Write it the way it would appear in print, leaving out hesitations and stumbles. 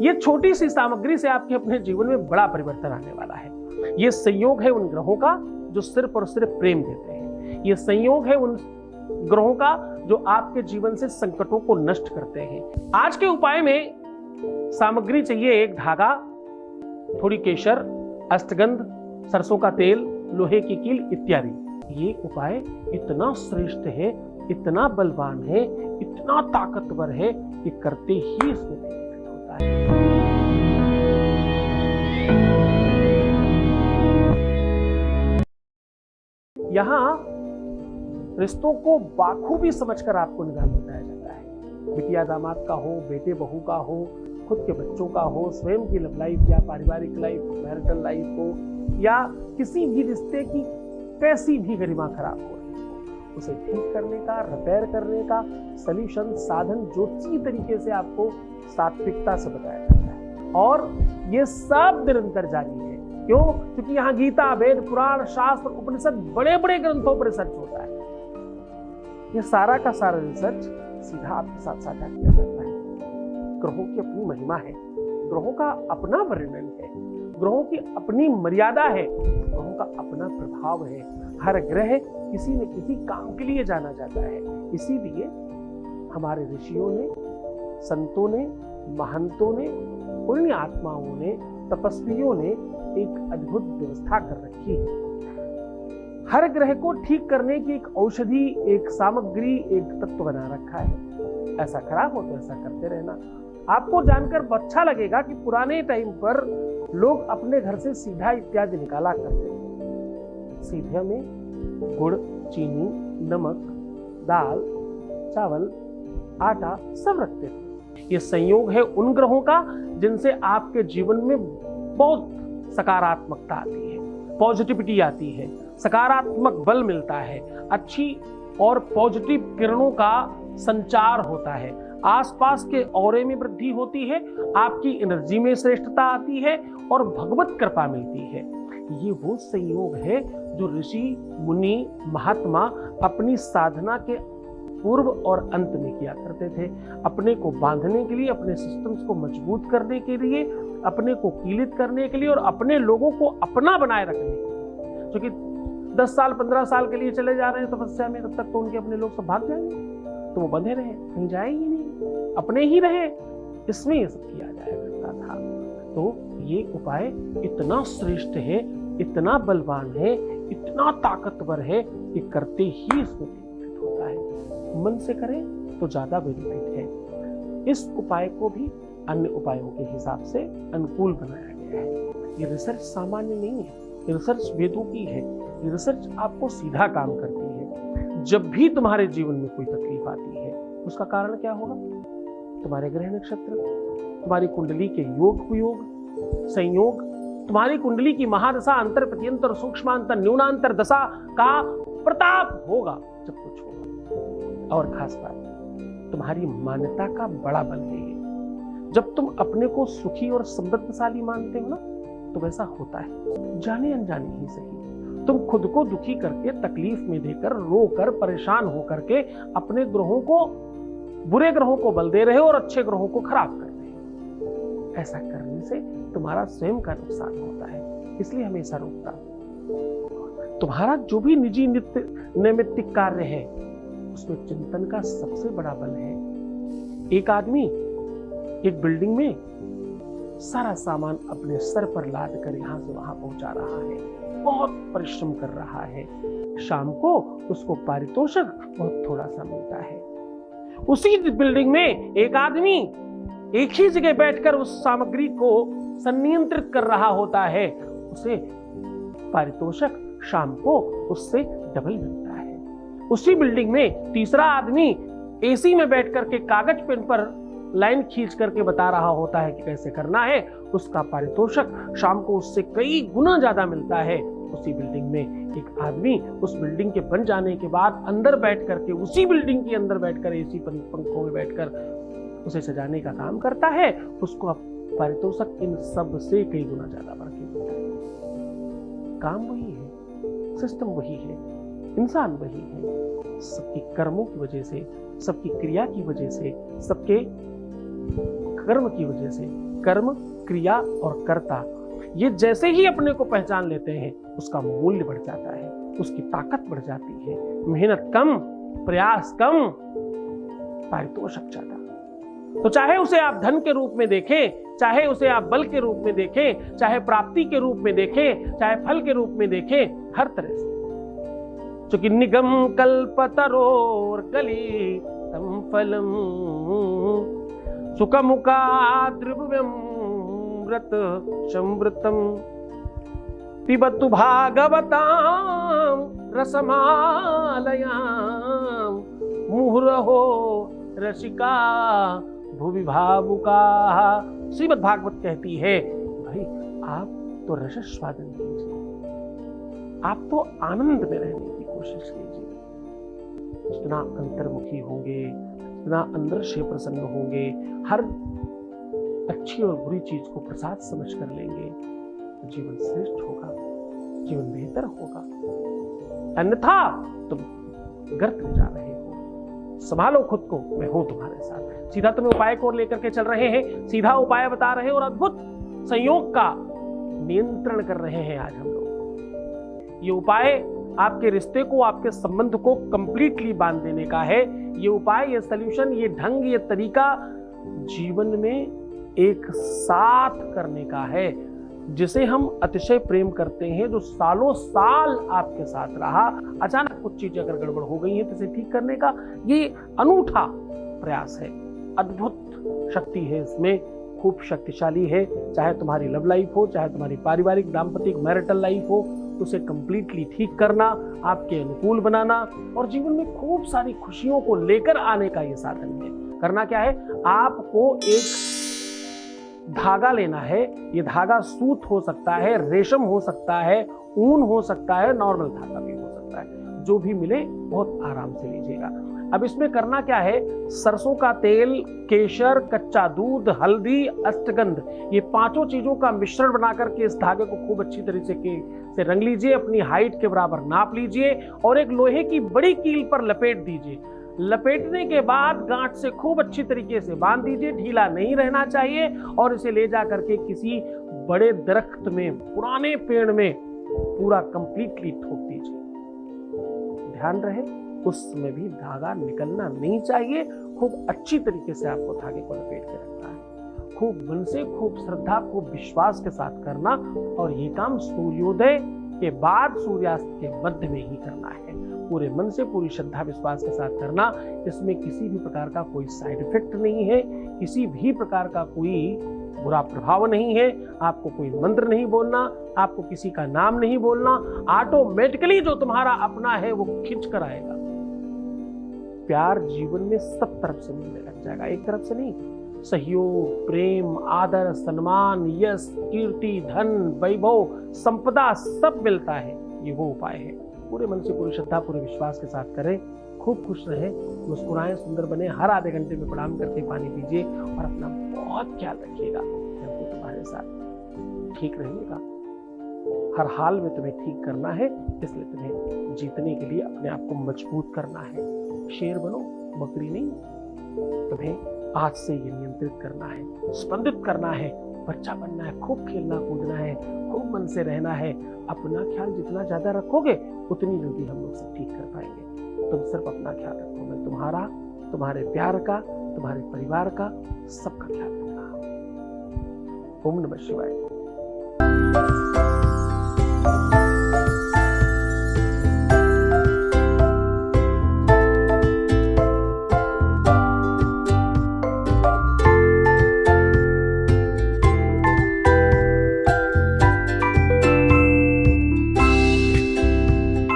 ये छोटी सी सामग्री से आपके अपने जीवन में बड़ा परिवर्तन आने वाला है। ये संयोग है उन ग्रहों का जो सिर्फ और सिर्फ प्रेम देते हैं। ये संयोग है उन ग्रहों का जो आपके जीवन से संकटों को नष्ट करते हैं। आज के उपाय में सामग्री चाहिए एक धागा, थोड़ी केशर, अष्टगंध, सरसों का तेल, लोहे की कील इत्यादि। ये उपाय इतना श्रेष्ठ है, इतना बलवान है, इतना ताकतवर है कि करते ही इसमें बेनिफिट होता है। यहां रिश्तों को बाखूबी समझकर आपको निदान बताया जाता है। बिटिया दामाद का हो, बेटे बहू का हो, खुद के बच्चों का हो, स्वयं की लव लाइफ या पारिवारिक लाइफ, मैरिटल लाइफ हो, या किसी भी रिश्ते की कैसी भी गरिमा खराब हो रही हो, उसे ठीक करने का, रिपेयर करने का सॉल्यूशन, साधन ज्योतिषीय तरीके से आपको सात्विकता से बताया जाता है। और ये सब निरंतर जारी है। क्यों? क्योंकि यहाँ गीता, वेद, पुराण, शास्त्र, उपनिषद, बड़े बड़े ग्रंथों पर रिसर्च होता है। ये सारा का सारा रिसर्च सीधा आपके साथ साझा किया जाता है। ग्रहों की अपनी महिमा है, ग्रहों का अपना वर्णन है, ग्रहों की अपनी मर्यादा है, ग्रहों का अपना प्रभाव है। हर ग्रह किसी न किसी काम के लिए जाना जाता है। इसीलिए हमारे ऋषियों ने, संतों ने, महंतों ने, पुण्य आत्माओं ने, तपस्वियों ने एक अद्भुत व्यवस्था कर रखी है। हर ग्रह को ठीक करने की एक औषधि, एक सामग्री, एक तत्व बना रखा है। ऐसा खराब हो तो ऐसा करते रहना। आपको जानकर अच्छा लगेगा कि पुराने टाइम पर लोग अपने घर से सीधा इत्यादि निकाला करते थे। सीधे में गुड़, चीनी, नमक, दाल, चावल, आटा सब रखते थे। ये संयोग है उन ग्रहों का जिनसे आपके जीवन में बहुत सकारात्मकता आती है, पॉजिटिविटी आती है, सकारात्मक बल मिलता है, अच्छी और पॉजिटिव किरणों का संचार होता है, आसपास के औरे में वृद्धि होती है, आपकी एनर्जी में श्रेष्ठता आती है और भगवत कृपा मिलती है। ये वो संयोग है जो ऋषि, मुनि, महात्मा अपनी साधना के पूर्व और अंत में किया करते थे। अपने को बांधने के लिए, अपने सिस्टम्स को मजबूत करने के लिए, अपने को कीलित करने के लिए और अपने लोगों को अपना बनाए रखने के लिए। क्योंकि 10 साल 15 साल के लिए चले जा रहे हैं तपस्या में, तब तक तो उनके अपने लोग सब भाग जाएंगे, तो वो बंधे रहे, कहीं जाए ही नहीं, अपने ही रहे। इसमें ये सब किया जाया करता था। तो ये उपाय इतना श्रेष्ठ है, इतना बलवान है, इतना ताकतवर है कि करते ही इसमें बेनिफिट होता है। मन से करें तो ज्यादा बेनिफिट है। इस उपाय को भी अन्य उपायों के हिसाब से अनुकूल बनाया गया है। ये रिसर्च सामान्य नहीं है, ये रिसर्च वेदों की है। ये रिसर्च आपको सीधा काम करती है। जब भी तुम्हारे जीवन में कोई तकलीफ आती है, उसका कारण क्या होगा? तुम्हारे ग्रह नक्षत्र, तुम्हारी कुंडली के योग कुयोग, संयोग, तुम्हारी कुंडली की महादशा, अंतर प्रत्यंतर, सूक्ष्मांतर, न्यूनांतर दशा का प्रताप होगा जब कुछ होगा। और खास बात, तुम्हारी मान्यता का बड़ा बल है। जब तुम अपने को सुखी और समृद्धशाली मानते हो ना, तो वैसा होता है, जाने अनजाने ही सही। तुम खुद को दुखी करके, तकलीफ में देकर, रोकर, परेशान होकर के अपने ग्रहों को, बुरे ग्रहों को बल दे रहे हो और अच्छे ग्रहों को खराब कर रहे हो। ऐसा करने से तुम्हारा स्वयं का नुकसान होता है, इसलिए हमेशा रोकता। तुम्हारा जो भी निजी नित्य नैमित्तिक कार्य है, उसमें चिंतन का सबसे बड़ा बल है। एक आदमी एक बिल्डिंग में सारा सामान अपने सर पर लाद कर यहां से वहां पहुंचा रहा है, बहुत परिश्रम कर रहा है। शाम को उसको पारितोषिक बहुत थोड़ा सा मिलता है। उसी बिल्डिंग में एक आदमी एक ही जगह बैठकर उस सामग्री को संनियंत्रित कर रहा होता है, उसे पारितोषिक शाम को उससे डबल मिलता है। उसी बिल्डिंग में तीसरा आदमी एसी में बैठ करके कागज पेन पर लाइन खींच करके बता रहा होता है कि कैसे करना है, उसका पारितोषिक शाम को उससे कई गुना ज्यादा मिलता है। उसी बिल्डिंग में एक आदमी उस बिल्डिंग के बन जाने के बाद अंदर बैठ करके, उसी बिल्डिंग के अंदर बैठकर एसी पंखों में बैठकर उसे सजाने का काम करता है, उसको पारितोषिक इन सब से कई गुना ज्यादा बढ़ के मिलता है। काम वही है, सिस्टम वही है, इंसान वही है। सबकी कर्मों की वजह से, सबकी क्रिया की वजह से, सबके कर्म की वजह से कर्म, क्रिया और कर्ता, ये जैसे ही अपने को पहचान लेते हैं उसका मूल्य बढ़ जाता है, उसकी ताकत बढ़ जाती है। मेहनत कम, प्रयास कम, पारितोषिक ज्यादा। तो चाहे उसे आप धन के रूप में देखें, चाहे उसे आप बल के रूप में देखें, चाहे प्राप्ति के रूप में देखें, चाहे फल के रूप में देखें, हर तरह से। चूंकि निगम कल्पतरोर कली तम फलम सुखमुखा द्रव्यमृत संवृतम पिबतु भागवताम रसमालयाम मुहुरहो रसिका भुवि भावुका। श्रीमद् भागवत कहती है, भाई आप तो रसस्वादन कीजिए, आप तो आनंद में रहने की कोशिश कीजिए। जितना अंतर्मुखी होंगे, जितना अंदर से प्रसन्न होंगे, हर अच्छी और बुरी चीज को प्रसाद समझ कर लेंगे तो जीवन श्रेष्ठ होगा, जीवन बेहतर होगा। अन्यथा तुम गर्त में जा रहे हो। संभालो खुद को, मैं हूं तुम्हारे साथ। सीधा तुम्हें उपाय को लेकर के चल रहे हैं, सीधा उपाय बता रहे हैं और अद्भुत संयोग का नियंत्रण कर रहे हैं आज हम लोग। ये उपाय आपके रिश्ते को, आपके संबंध को कंप्लीटली बांध देने का है। ये उपाय, ये सॉल्यूशन, ये ढंग, ये तरीका जीवन में एक साथ करने का है, जिसे हम अतिशय प्रेम करते हैं, जो सालों साल आपके साथ रहा। अचानक कुछ चीजें अगर गड़बड़ हो गई हैं तो इसे ठीक करने का ये अनूठा प्रयास है। अद्भुत शक्ति है इसमें, खूब शक्तिशाली है। चाहे तुम्हारी लव लाइफ हो, चाहे तुम्हारी पारिवारिक दाम्पतिक मैरिटल लाइफ हो, उसे कंप्लीटली ठीक करना, आपके अनुकूल बनाना और जीवन में खूब सारी खुशियों को लेकर आने का ये साधन है। करना क्या है, आपको एक धागा लेना है। ये धागा सूत हो सकता है, रेशम हो सकता है, ऊन हो सकता है, नॉर्मल धागा भी हो सकता है। जो भी मिले बहुत आराम से लीजिएगा। अब इसमें करना क्या है, सरसों का तेल, केशर, कच्चा दूध, हल्दी, अष्टगंध, ये पांचों चीजों का मिश्रण बनाकर के इस धागे को खूब अच्छी तरीके से रंग लीजिए। अपनी हाइट के बराबर नाप लीजिए और एक लोहे की बड़ी कील पर लपेट दीजिए। लपेटने के बाद गांठ से खूब अच्छी तरीके से बांध दीजिए, ढीला नहीं रहना चाहिए। और इसे ले जा करके किसी बड़े दरख्त में, पुराने पेड़ में पूरा कंप्लीटली ठोक दीजिए। ध्यान रहे, उसमें भी धागा निकलना नहीं चाहिए। खूब अच्छी तरीके से आपको धागे को लपेट के रखना है। खूब मन से, खूब श्रद्धा, खूब विश्वास के साथ करना। और ये काम सूर्योदय के बाद सूर्यास्त के मध्य में ही करना है। पूरे मन से, पूरी श्रद्धा विश्वास के साथ करना। इसमें किसी भी प्रकार का कोई साइड इफेक्ट नहीं है, किसी भी प्रकार का कोई बुरा प्रभाव नहीं है। आपको कोई मंत्र नहीं बोलना, आपको किसी का नाम नहीं बोलना। ऑटोमेटिकली जो तुम्हारा अपना है वो खिंच कर आएगा। प्यार जीवन में सब तरफ से मिलने लग जाएगा, एक तरफ से नहीं। सहयोग, प्रेम, आदर, सम्मान, यश, कीर्ति, धन, वैभव, संपदा सब मिलता है। ये वो उपाय है। पूरे मन से, पूरी श्रद्धा, पूरे विश्वास के साथ करें। खूब खुश रहें, मुस्कुराएं, सुंदर बने। हर आधे घंटे में प्रणाम करके पानी पीजिए और अपना बहुत ख्याल रखिएगा। मैं हूं तुम्हारे साथ, ठीक रहिएगा। हर हाल में तुम्हें ठीक करना है, इसलिए तुम्हें जीतने के लिए अपने आप को मजबूत करना है। शेर बनो, बकरी नहीं। तुम्हें आज से ये नियंत्रित करना है, स्पंदित करना है, बच्चा बनना है, खूब खेलना कूदना है, खूब मन से रहना है। अपना ख्याल जितना ज्यादा रखोगे उतनी जल्दी हम लोग सब ठीक कर पाएंगे। तुम सिर्फ अपना ख्याल रखो, मैं तुम्हारा, तुम्हारे प्यार का, तुम्हारे परिवार का, सबका ख्याल रख रहा हूं। ओम नमः शिवाय।